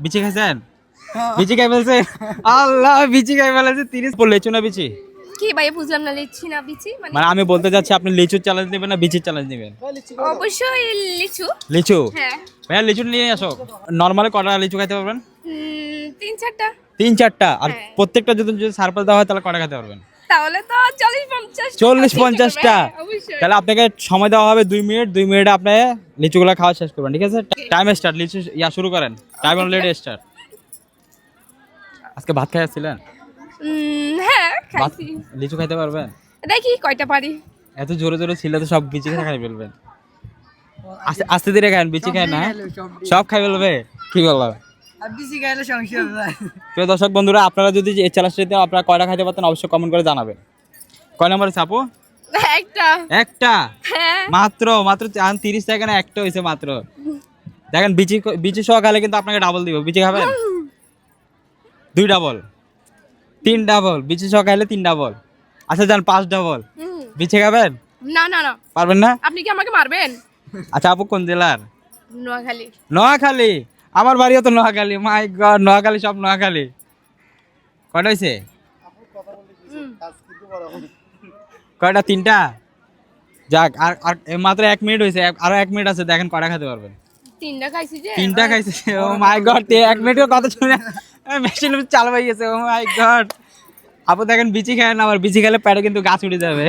বিচি খাইছেন? বিচি খাই ফেলছে, আল্লাহ বিচি খাই ফেলেছে। 30 পর লিচু না বিচি? কি ভাই বুঝলাম না, লিচু না বিচি মানে? মানে আমি বলতে যাচ্ছি আপনি লিচুর চ্যালেঞ্জ নেবেন না বিচির চ্যালেঞ্জ নেবেন? অবশ্যই লিচু। লিচু? হ্যাঁ। ভাইয়া লিচু নিয়ে আসো। নরমালি কটা লিচু খাইতে পারবেন? 3-4টা। 3-4টা? আর হ্যাঁ। প্রত্যেকটা যদি সারপ্রাইজ দেওয়া হয় তাহলে কটা খেতে পারবেন? তাহলে তো 40-50। 40-50টা? অবশ্যই। তাহলে আপনাকে সময় দেওয়া হবে 2 মিনিট। 2 মিনিটে আপনি লিচুগুলো খাওয়া শেষ করবেন, ঠিক আছে? Time start. লিচু শুরু করেন। Time already start. আজকে ভাত খাই আসছিলেন? হ্যাঁ ভাত খাইছি। লিচু খাইতে পারবেন? দেখি কয়টা পারি। এত জোরে জোরে ছিল তো সব বিচি খাই ফেলবেন। আস্তে আস্তে ধীরে খান, বিচি খায় না সব খাই ফেলবে। কি বলো? প্রিয় দর্শক বন্ধুরা, আপনারা যদি এই চ্যালেঞ্জটিতে আপনারা কয়টা খাইতে পারতেন অবশ্যই কমেন্ট করে জানাবেন। কয় নম্বরে চাপো? একটা। একটা? হ্যাঁ। মাত্র 30 সেকেন্ডে একটা হয়েছে মাত্র। দেখেন বিচি বিচি সহ খালে কিন্তু আপনাকে ডাবল দিব। বিচি খাবেন? 2 ডাবল, 3 ডাবল। বিচি সহ খাইলে 3 ডাবল। আচ্ছা যান 5 ডাবল। বিচি খাবেন? না না না। পারবেন না? আপনি কি আমাকে মারবেন? আচ্ছা আপু কোন জেলার? নোয়াখালী। নোয়াখালী? আমার বাড়িও তো নোয়াখালী। মাই গড, নোয়াখালী সব নোয়াখালী। কয়টা হয়েছে? কয়টা? 3টা? যাক, আর আর মাত্র 1 মিনিট হয়েছে। আরো 1 মিনিট আছে, দেখেন কয়টা খেতে পারবেন। 3টা খাইছি যে। 3টা খাইছে? ও মাই গড, 1 মিনিটের কথা শুনে মেশিন চালু হয়ে গেছে। ও মাই গড। আপু দেখেন বিচি খায় না, আমার বিচি খেলে পেটে কিন্তু গাছ উঠে যাবে।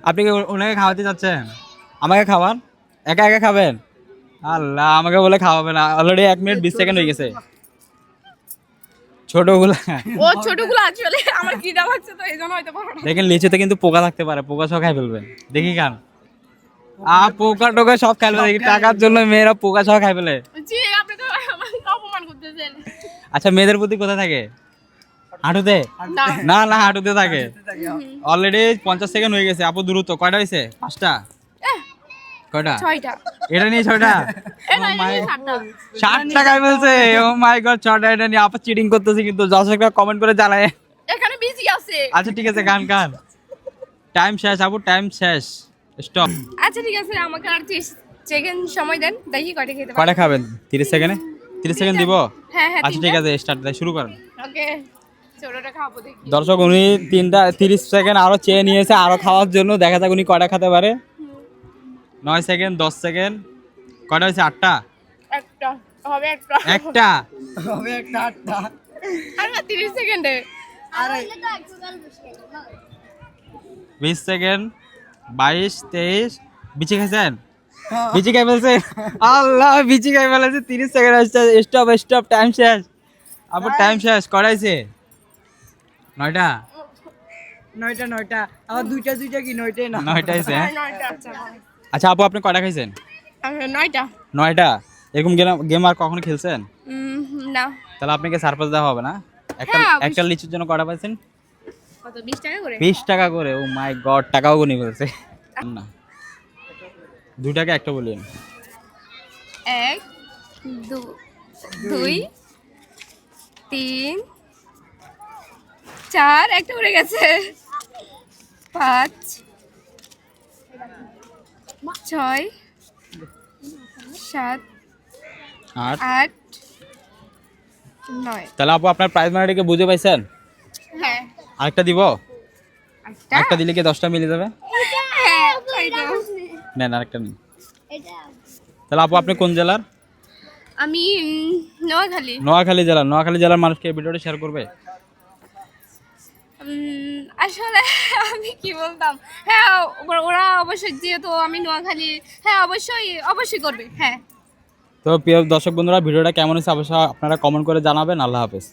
আপনি কি ওনাকে খাওয়াতে চাচ্ছেন? আমাকে খাওয়ান? একা একা খাবেন? আল্লাহ, আমাকে বলে খাওয়াবে না। অলরেডি 1 মিনিট 20 সেকেন্ড হয়ে গেছে। ছোটগুলা? ও ছোটগুলো আসলে আমার খিদা লাগছে তো এইজন্য হয়তো পারো না। দেখেন লিচুতে কিন্তু পোকা থাকতে পারে, পোকা সব খাই ফেলবেন। দেখি খান। পোকা টোকা সব খাই ফেলে। দেখি টাকার জন্য মেয়েরা পোকা সব খাই ফেলে। জি আপনি তো আমাকে অপমান করতেছেন। আচ্ছা মেয়েদের প্রতি কোথায় থাকে? হাঁটুতে? না। না না, হাঁটুতে থাকে। অলরেডি 50 সেকেন্ড হয়ে গেছে। আপু দ্রুত। কয়টা হয়েছে? 5টা? কয়টা? 6টা। এটা নিয়ে 6টা? না, এটা নিয়ে 7টা। 60টা খাই ফেলছে। ও মাই গড, 6টা। এটা নিয়ে আপু চিটিং করতেছে কিন্তু। দর্শকরা কমেন্ট করে জানায়। এখানে বিজি আছে। আচ্ছা ঠিক আছে, খান খান। টাইম শেষ আপু, টাইম শেষ। স্টপ। আচ্ছা ঠিক আছে, আমাকে আর 30 সেকেন্ড সময় দেন, দেখি কয়টা খেতে পারি। কয়টা খাবেন? 30 সেকেন্ডে? 30 সেকেন্ড দিব? হ্যাঁ হ্যাঁ। আচ্ছা ঠিক আছে, স্টার্ট শুরু করেন। ওকে, ছোটটা খাবো দেখি। দর্শক উনি 30 সেকেন্ড আরো চেয়ে নিয়েছে আরো খাওয়ার জন্য। দেখা যাক উনি কয়টা খেতে পারে। 9 সেকেন্ড, 10 সেকেন্ড। কয়টা হয়েছে? 8টা? একটা হবে, একটা একটা? হবে একটা 8টা। আর না 30 সেকেন্ডে। আরে 20 সেকেন্ড, 22, 23। বিচি খাইছেন? বিচি খাই ফেলছে, আল্লাহ বিচি খাই ফেলেছে। 30 সেকেন্ড। স্টপ স্টপ, টাইম শেষ। আপু টাইম শেষ। করাইছে? 9টা? 9টা। আবার দুইটা কি 9টাই না? 9টা হয়েছে? আর 9টা। আচ্ছা আচ্ছা আপু আপনি কয়টা খাইছেন? আমি 9টা। 9টা? এরকম গেম আর কখনো খেলছেন? না। তাহলে আপনাকে সারপ্রাইজ দেওয়া হবে না? একটা হ্যাঁ, একটা লিচুর জন্য কয়টা পাইছেন? কত? 20 টাকা করে? 20 টাকা করে? ও মাই গড, টাকাও গুনি ফেলছে না। 2টাকে একটা বলিয়েন। 1 2 3 4, একটা উড়ে গেছে। 5 6 7 আর 8 9। তাহলে আপু আপনার প্রাইজ মানিটাকে বুঝে পাইছেন? হ্যাঁ। আরেকটা দিব? একটা? একটা দিলে কি 10টা মিলে যাবে? হ্যাঁ, তাই তো। নেন আরেকটা নিন। তাহলে আপু আপনি কোন জেলার? আমি নোয়াখালী। নোয়াখালী জেলার। নোয়াখালী জেলার মানুষকে এই ভিডিওটা শেয়ার করবে? আসলে আমি কি বলতাম, হ্যাঁ ওরা অবশ্যই, যেহেতু আমি নোয়াখালী, হ্যাঁ অবশ্যই করবে। হ্যাঁ। তো প্রিয় দর্শক বন্ধুরা, ভিডিওটা কেমন হয়েছে অবশ্যই আপনারা কমেন্ট করে জানাবেন। আল্লাহ হাফেজ।